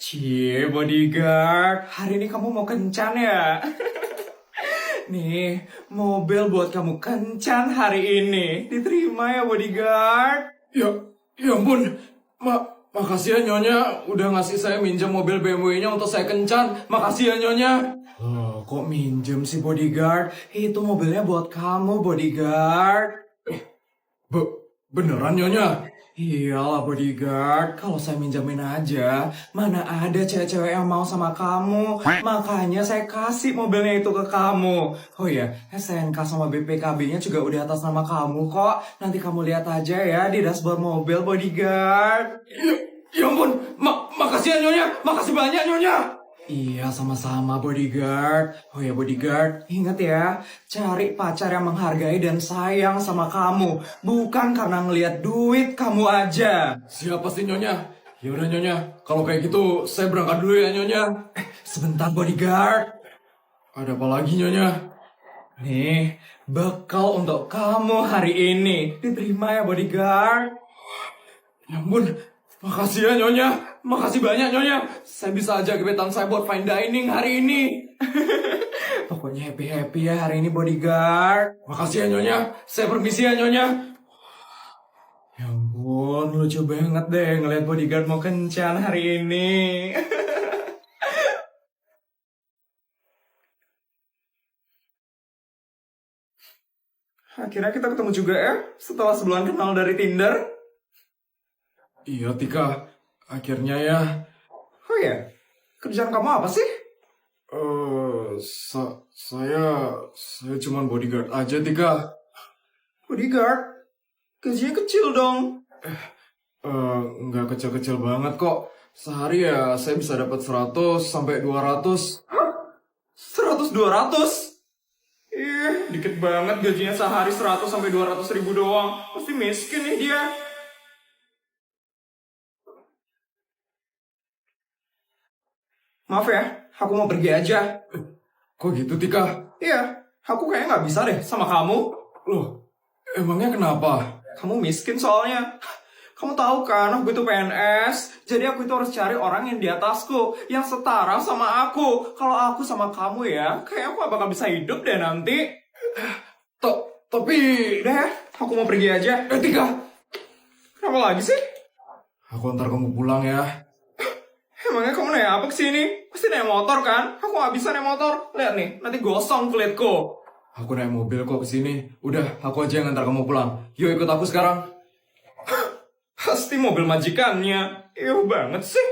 Cie, bodyguard. Hari ini kamu mau kencan ya? Nih, mobil buat kamu kencan hari ini. Diterima ya, bodyguard. Ya ampun, makasih ya Nyonya udah ngasih saya minjem mobil BMW-nya untuk saya kencan. Makasih ya Nyonya. Loh, kok minjem sih, bodyguard? Itu mobilnya buat kamu, bodyguard. Beneran Nyonya? Iyalah, bodyguard. Kalau saya minjamin aja, mana ada cewek-cewek yang mau sama kamu. Makanya saya kasih mobilnya itu ke kamu. Oh iya, STNK sama BPKB-nya juga udah atas nama kamu kok. Nanti kamu lihat aja ya di dashboard mobil, bodyguard. Ya ampun, makasih ya Nyonya. Makasih banyak Nyonya. Iya, sama-sama, bodyguard. Oh ya, bodyguard, ingat ya, cari pacar yang menghargai dan sayang sama kamu. Bukan karena ngelihat duit kamu aja. Siapa sih Nyonya? Ya udah Nyonya, kalau kayak gitu saya berangkat dulu ya Nyonya. Sebentar, bodyguard. Ada apa lagi Nyonya? Nih, bekal untuk kamu hari ini. Diterima ya, bodyguard. Ya ampun, makasih ya Nyonya. Makasih banyak Nyonya. Saya bisa aja gebetan saya buat fine dining hari ini. Pokoknya happy-happy ya hari ini, bodyguard. Makasih ya Nyonya. Saya permisi ya Nyonya. Ya ampun, lucu banget deh ngeliat bodyguard mau kencan hari ini. Akhirnya kita ketemu juga ya, setelah sebulan kenal dari Tinder. Iya Tika, akhirnya ya. Oh ya, kerjaan kamu apa sih? Saya cuman bodyguard aja Tika. Bodyguard? Gajinya kecil dong. Nggak kecil-kecil banget kok. Sehari ya saya bisa dapat 100 sampai 200. 100-200? Ih, dikit banget gajinya sehari 100 sampai 200 ribu doang. Pasti miskin nih dia. Maaf ya, aku mau pergi aja. Kok gitu Tika? Iya, aku kayaknya nggak bisa deh sama kamu. Loh, emangnya kenapa? Kamu miskin soalnya. Kamu tahu kan, aku itu PNS. Jadi aku itu harus cari orang yang di atasku, yang setara sama aku. Kalau aku sama kamu ya, kayak aku gak bakal bisa hidup deh nanti. Tapi... Udah ya, aku mau pergi aja. Tika! Kenapa lagi sih? Aku antar kamu pulang ya. Emangnya kamu naik apa kesini? Pasti naik motor kan? Aku gak bisa naik motor. Lihat nih, nanti gosong kulitku. Aku naik mobil kok kesini. Udah, aku aja yang antar kamu pulang. Yuk ikut aku sekarang. Pasti mobil majikannya. Eww banget sih.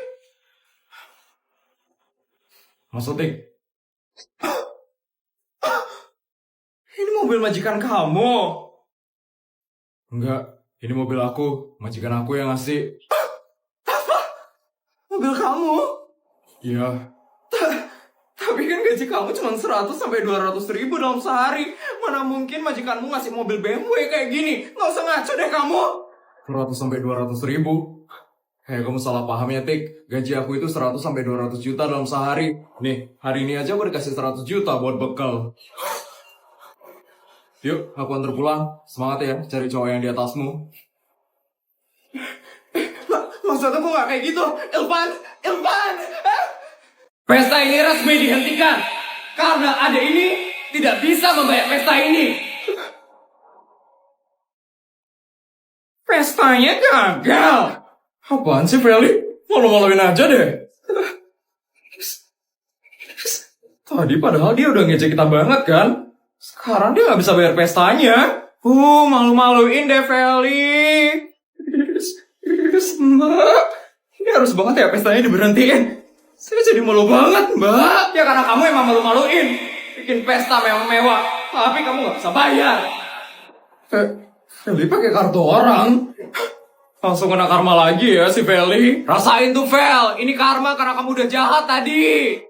Masuk Tik. Ini mobil majikan kamu. Enggak, ini mobil aku. Majikan aku yang ngasih. Mobil kamu? Iya. Tapi kan gaji kamu cuma 100 sampai 200 ribu dalam sehari. Mana mungkin majikanmu ngasih mobil BMW kayak gini? Nggak usah ngaco deh kamu. 100 sampai 200 ribu. Kamu salah paham ya Tik. Gaji aku itu 100 sampai 200 juta dalam sehari. Nih, hari ini aja aku dikasih 100 juta buat bekal. Yuk, aku antar pulang. Semangat ya, cari cowok yang di atasmu. Maksud aku nggak kayak gitu. Ilvan! Pesta ini resmi dihentikan karena adek ini tidak bisa membayar pesta ini. Pestanya gagal. Apaan sih Feli? Malu-maluin aja deh. Tadi padahal dia udah ngejek kita banget kan? Sekarang dia nggak bisa bayar pestanya. Malu-maluin deh Feli. Mbak, ini harus banget ya pestanya diberhentiin. Saya jadi malu banget, Mbak. Ya karena kamu emang malu-maluin. Bikin pesta mewah-mewah, tapi kamu nggak bisa bayar. Feli pakai kartu orang. Langsung kena karma lagi ya si Feli. Rasain tuh, Vel. Ini karma karena kamu udah jahat tadi.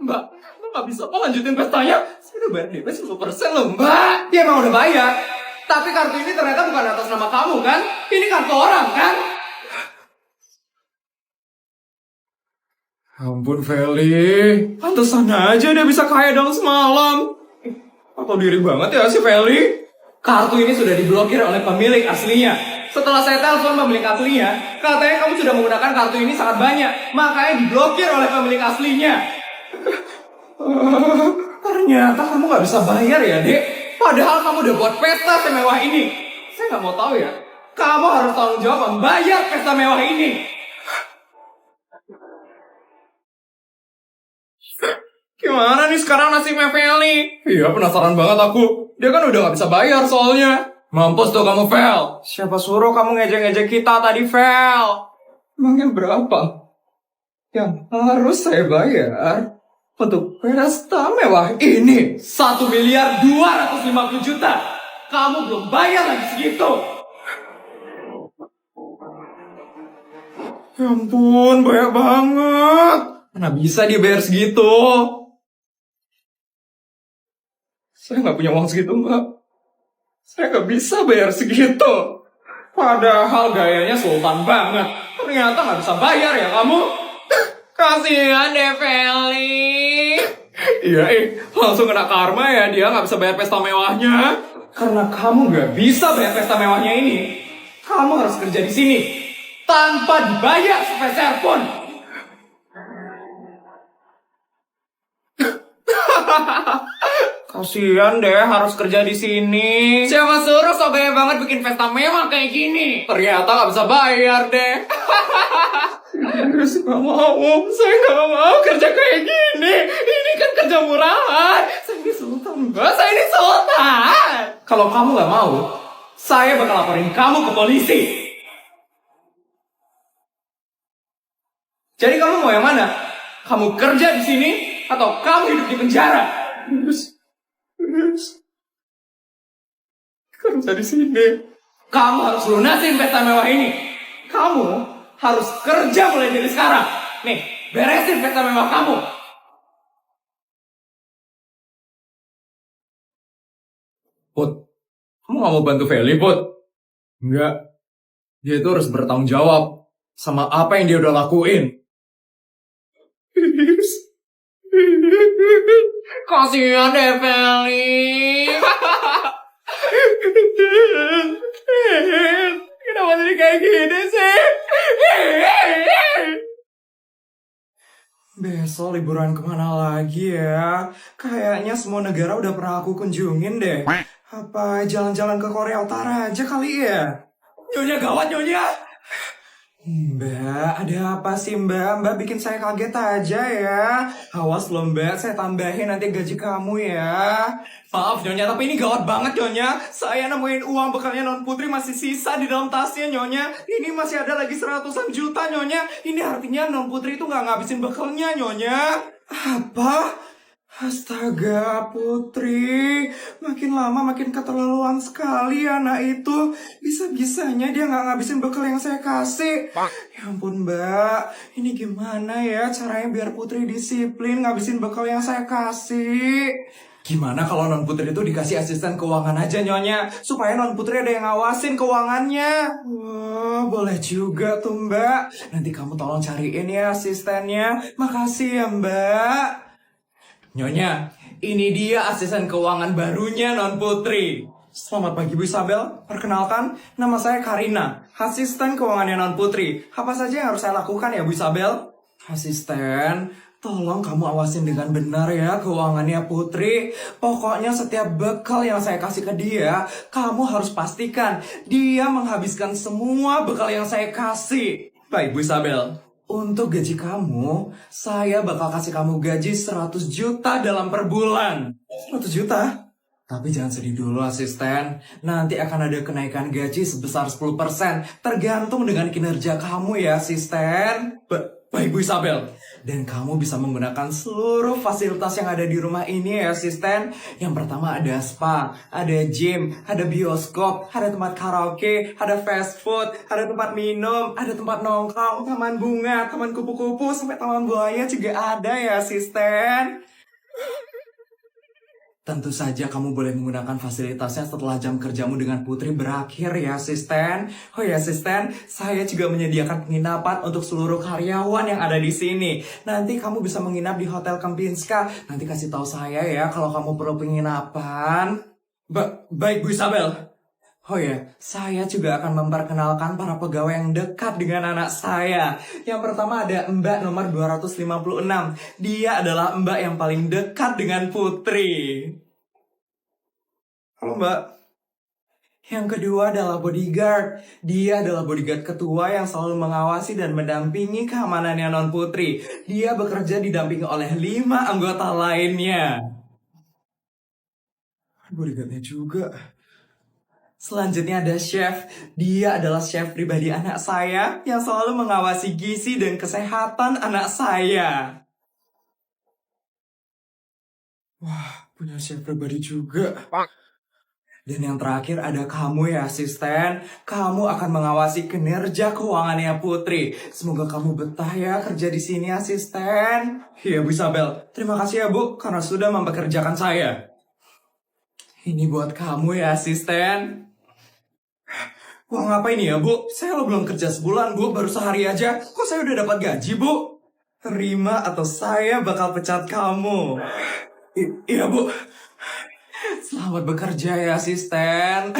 Mbak nggak bisa apa lanjutin pestanya. Saya udah bayar DP 10% loh, Mbak. Dia emang udah bayar. Tapi kartu ini ternyata bukan atas nama kamu kan? Ini kartu orang kan? Ampun Feli, pantesan aja dia bisa kaya dalam semalam. Atau diri banget ya si Feli. Kartu ini sudah diblokir oleh pemilik aslinya. Setelah saya telepon pemilik aslinya, katanya kamu sudah menggunakan kartu ini sangat banyak, makanya diblokir oleh pemilik aslinya. Ternyata kamu nggak bisa bayar ya, Dek. Padahal kamu udah buat pesta semewah ini. Saya nggak mau tahu ya. Kamu harus tanggung jawab membayar pesta mewah ini. Gimana nih sekarang nasibnya Feli? Iya, penasaran banget aku. Dia kan udah gak bisa bayar soalnya. Mampus tuh kamu, Fel. Siapa suruh kamu ngejek-ngejek kita tadi, Fel? Emangnya berapa yang harus saya bayar untuk pesta mewah ini? 1.250.000.000. Kamu belum bayar lagi segitu. Ya ampun, banyak banget. Mana bisa dia bayar segitu? Saya nggak punya uang segitu, Mbak. Saya nggak bisa bayar segitu. Padahal gayanya sultan banget. Ternyata nggak bisa bayar ya kamu. Kasihan deh, Feli. Iya, langsung kena karma ya. Dia nggak bisa bayar pesta mewahnya. Karena kamu nggak bisa bayar pesta mewahnya ini, kamu harus kerja di sini tanpa dibayar sepeser pun. Kasihan deh harus kerja di sini. Siapa suruh so gaya banget bikin pesta mewah kayak gini? Ternyata nggak bisa bayar deh. Terus gak mau, saya gak mau kerja kayak gini. Ini kan kerja murahan. Saya ini sultan, Mbak. Saya ini sultan. Kalau kamu nggak mau, saya bakal laporin kamu ke polisi. Jadi kamu mau yang mana? Kamu kerja di sini atau kamu hidup di penjara? Kerja di sini. Kamu harus lunasin pesta mewah ini. Kamu harus kerja mulai dari sekarang. Nih, beresin pesta mewah kamu. Put, kamu gak mau bantu Feli, Put? Enggak. Dia itu harus bertanggung jawab sama apa yang dia udah lakuin. Kasihan deh, Feli. Kenapa jadi kayak gini sih? Besok liburan kemana lagi ya? Kayaknya semua negara udah pernah aku kunjungin deh. Apa jalan-jalan ke Korea Utara aja kali ya? Nyonya gawat, Nyonya. Mbak, ada apa sih Mbak? Mbak bikin saya kaget aja ya. Awas loh Mbak, saya tambahin nanti gaji kamu ya. Maaf, Nyonya, tapi ini gawat banget, Nyonya. Saya nemuin uang bekalnya Non Putri masih sisa di dalam tasnya, Nyonya. Ini masih ada lagi 100-an juta, Nyonya. Ini artinya Non Putri itu nggak ngabisin bekalnya, Nyonya. Apa? Astaga, Putri. Makin lama makin keterlaluan sekali anak itu. Bisa-bisanya dia nggak ngabisin bekal yang saya kasih. Ya ampun, Mbak. Ini gimana ya caranya biar Putri disiplin ngabisin bekal yang saya kasih? Gimana kalau Non Putri itu dikasih asisten keuangan aja, Nyonya? Supaya Non Putri ada yang ngawasin keuangannya. Wah, boleh juga tuh, Mbak. Nanti kamu tolong cariin ya asistennya. Makasih ya, Mbak. Nyonya, ini dia asisten keuangan barunya Non Putri. Selamat pagi Bu Isabel, perkenalkan nama saya Karina, asisten keuangannya Non Putri. Apa saja yang harus saya lakukan ya Bu Isabel? Asisten, tolong kamu awasin dengan benar ya keuangannya Putri. Pokoknya setiap bekal yang saya kasih ke dia, kamu harus pastikan dia menghabiskan semua bekal yang saya kasih. Baik Bu Isabel. Untuk gaji kamu, saya bakal kasih kamu gaji 100 juta dalam per bulan. 100 juta? Tapi jangan sedih dulu asisten. Nanti akan ada kenaikan gaji sebesar 10%. Tergantung dengan kinerja kamu ya asisten. Baik Bu Isabel. Dan kamu bisa menggunakan seluruh fasilitas yang ada di rumah ini ya asisten. Yang pertama ada spa, ada gym, ada bioskop, ada tempat karaoke, ada fast food, ada tempat minum, ada tempat nongkrong, taman bunga, taman kupu-kupu, sampai taman buaya juga ada ya asisten. Tentu saja kamu boleh menggunakan fasilitasnya setelah jam kerjamu dengan Putri berakhir ya asisten. Oh ya asisten, saya juga menyediakan penginapan untuk seluruh karyawan yang ada di sini. Nanti kamu bisa menginap di Hotel Kempinska. Nanti kasih tahu saya ya kalau kamu perlu penginapan. Baik Bu Isabel. Oh ya, saya juga akan memperkenalkan para pegawai yang dekat dengan anak saya. Yang pertama ada Mbak nomor 256. Dia adalah Mbak yang paling dekat dengan Putri. Halo Mbak. Yang kedua adalah bodyguard. Dia adalah bodyguard ketua yang selalu mengawasi dan mendampingi keamanannya non Putri. Dia bekerja didampingi oleh 5 anggota lainnya. Bodyguardnya juga. Selanjutnya ada chef. Dia adalah chef pribadi anak saya yang selalu mengawasi gizi dan kesehatan anak saya. Wah, punya chef pribadi juga. Dan yang terakhir ada kamu ya asisten. Kamu akan mengawasi kinerja keuangannya Putri. Semoga kamu betah ya kerja di sini asisten. Iya Bu Isabel, terima kasih ya Bu karena sudah mempekerjakan saya. Ini buat kamu ya asisten. Uang apa ini ya Bu? Saya lo belum kerja sebulan Bu, baru sehari aja. Kok saya udah dapat gaji Bu? Terima atau saya bakal pecat kamu. Iya Bu. Selamat bekerja ya asisten.